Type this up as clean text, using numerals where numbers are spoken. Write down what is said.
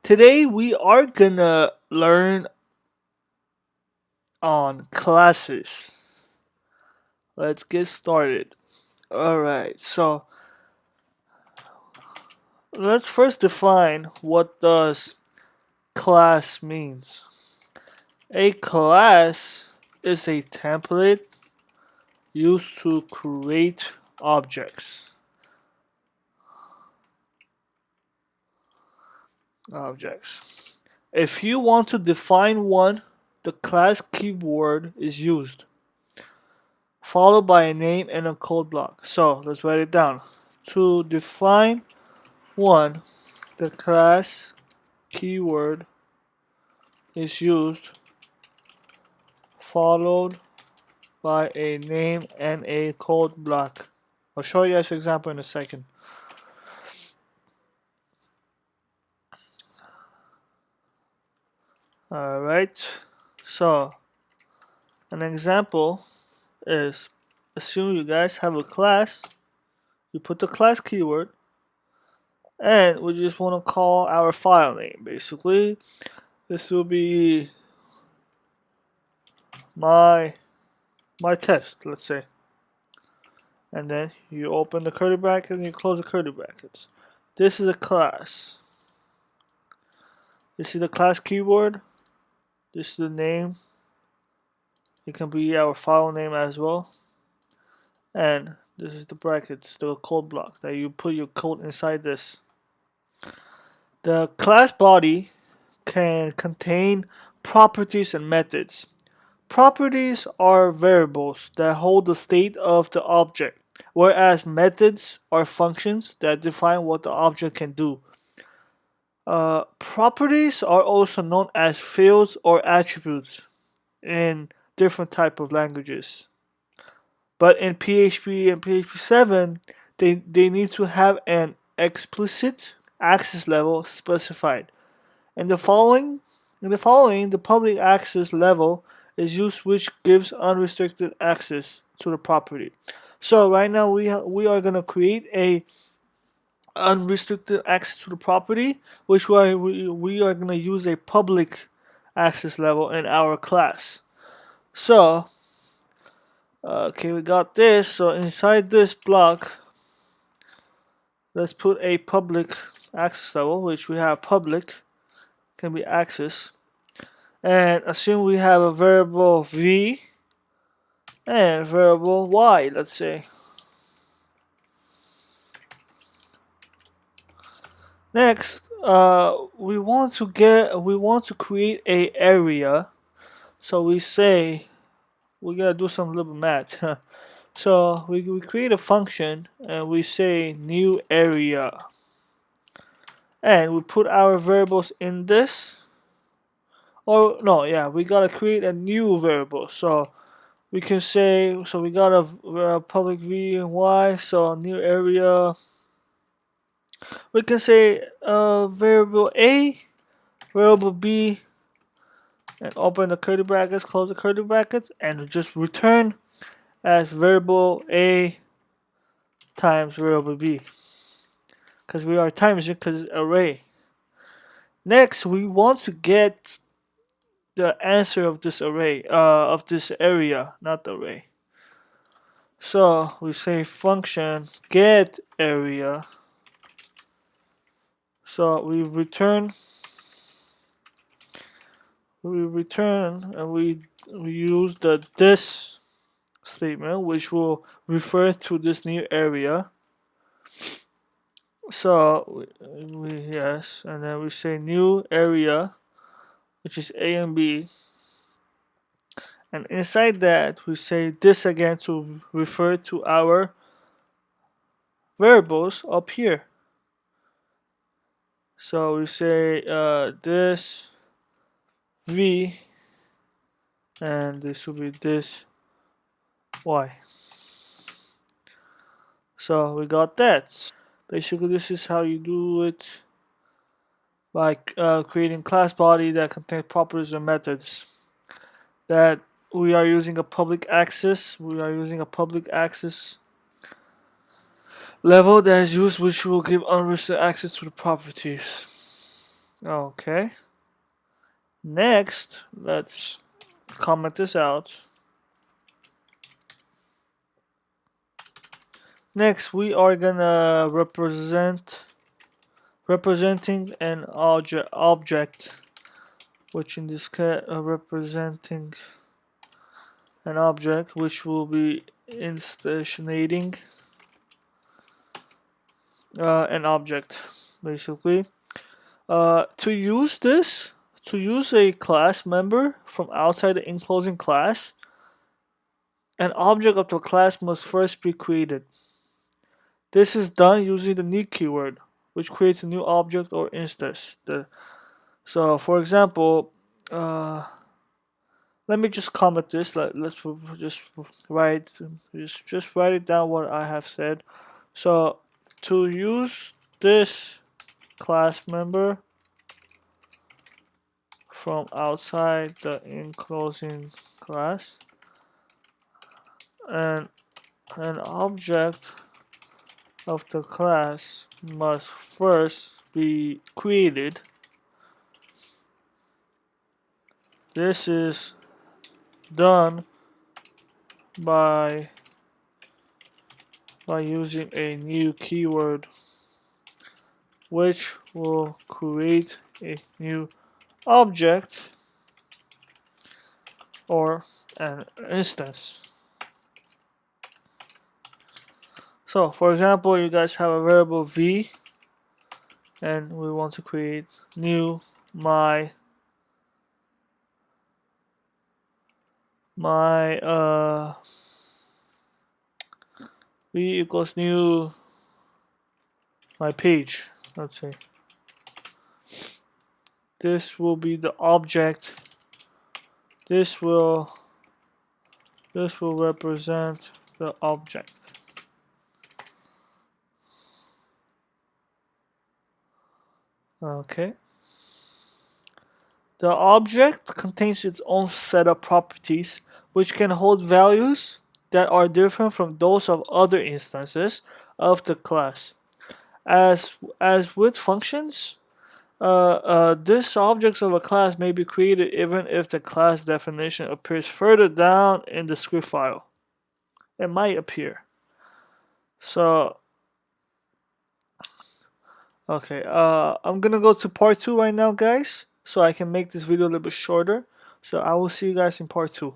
Today we are gonna learn on classes. Let's get started. Alright, so let's first define what does class means. A class is a template used to create objects. If you want to define one, the class keyword is used, followed by a name and a code block. So let's write it down. To define one, the class keyword is used, followed by a name and a code block. I'll show you guys an example in a second. Alright, so an example is, assume you guys have a class, you put the class keyword, and we just want to call our file name. Basically, this will be my test, let's say. And then you open the curly bracket and you close the curly brackets. This is a class. This is the class keyword. This is the name. It can be our file name as well. And this is the brackets, the code block that you put your code inside this. The class body can contain properties and methods. Properties are variables that hold the state of the object, whereas methods are functions that define what the object can do. Properties are also known as fields or attributes in different type of languages. But in PHP and PHP 7, they need to have an explicit access level specified. In the following, the public access level is used, which gives unrestricted access to the property. So right now we are gonna create a unrestricted access to the property, which we are gonna use a public access level in our class. So okay, we got this. So inside this block, let's put a public access level, which we have public can be access, and assume we have a variable v and variable y, let's say. Next, we want to create a area. So we say we gotta do some little math. So we create a function and we say new area, and we put our variables in this. Or no, yeah, we gotta create a new variable. So we can say, so we got a public v and y. So new area, we can say variable a, variable b, and open the curly brackets, close the curly brackets, and just return as variable a times variable b, because we are times it because it's array. Next, we want to get the answer of this array, of this area, not the array. So we say function get area. So we return and we use the this statement, which will refer to this new area. So yes, and then we say new area, which is a and b, and inside that we say this again to refer to our variables up here. So we say this v, and this will be this y. So we got that. Basically, this is how you do it by creating class body that contains properties and methods. That we are using a public access. We are using a public access level that is used, which will give unrestricted access to the properties. Okay. Next, let's comment this out. Next, we are gonna representing an object, which in this case representing an object which will be instantiating an object, basically. To use this, to use a class member from outside the enclosing class, an object of the class must first be created. This is done using the new keyword, which creates a new object or instance. So, for example, let me just comment this. Let's just write it down what I have said. So, to use this class member from outside the enclosing class, and an object of the class must first be created. This is done by using a new keyword which will create a new object or an instance. So for example, you guys have a variable v and we want to create new my v equals new my page. Let's say this will be the object. This will represent the object. Okay. The object contains its own set of properties which can hold values that are different from those of other instances of the class. As with functions, this objects of a class may be created even if the class definition appears further down in the script file. It might appear. So, okay, I'm gonna go to part 2 right now, guys, so I can make this video a little bit shorter. So I will see you guys in part 2.